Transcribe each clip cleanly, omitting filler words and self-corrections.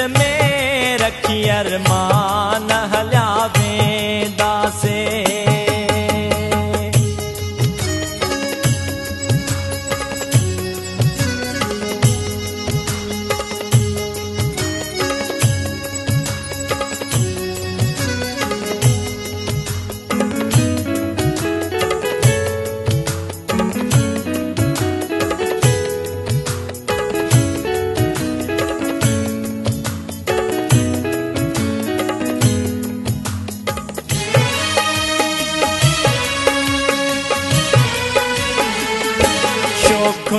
में रखी अरमान हलिया वेंदासे।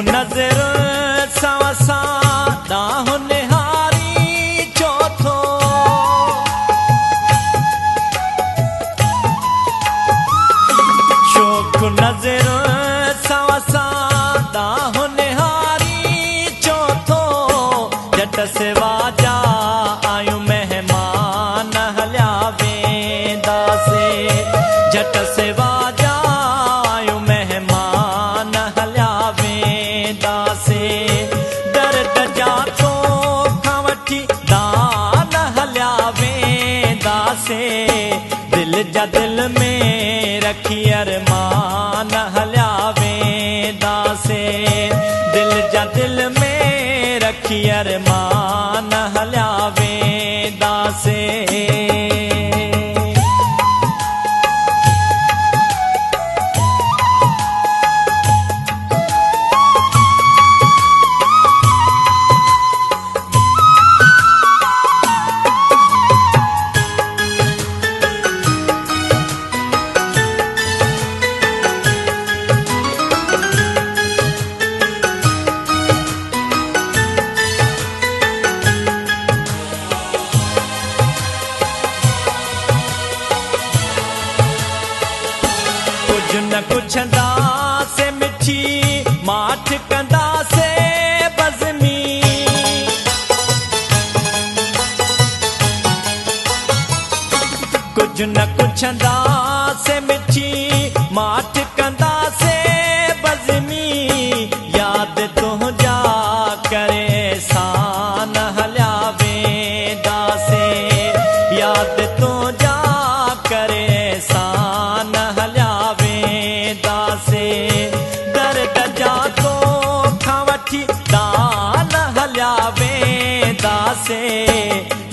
नज़र सावसा दाह निहारी चौथो शोख नज़र सावसा दाह निहारी चौथो जट सेवा जा आयु मेहमान हलिया वेंदासे। जट सेवा जा आयु मेहमान हलिया वेंदासे। दर्द जा तो खवठी दान हलिया वेंदासे। दिल जा दिल में रखी अरमान हलिया वेंदासे। दिल जा दिल में रखी अरमान हलिया वेंदासे। न कुछ दासे मिठी माठ कंदासे बज़मी। कुछ न कुछ दासे मिठी माठ कंदासे बज़मी। याद तुंहिंजा करे सान हलिया वेंदासे। याद तुंहिंजा करे सान हलिया वेंदासे। दर्द जा तो खवठी दान हलिया वेंदासे।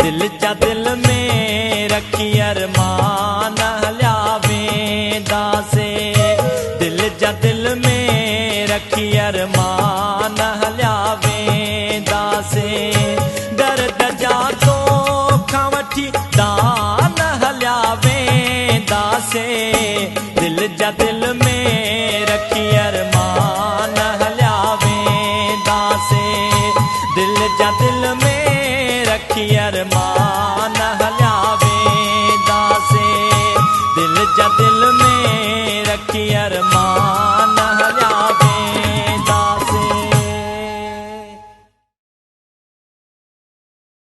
दिल जा दिल में रखी अरमान हलिया वेंदासे। दिल जा दिल में रखी अरमान हलिया वेंदासे। दर्द जा तो खवठी दान हलिया वेंदासे। दिल जा दिल में रखी अरमान हलिया वेंदासे। दिल जा दिल में रखी अरमान हलिया वेंदासे। दिल जा दिल में रखी अरमान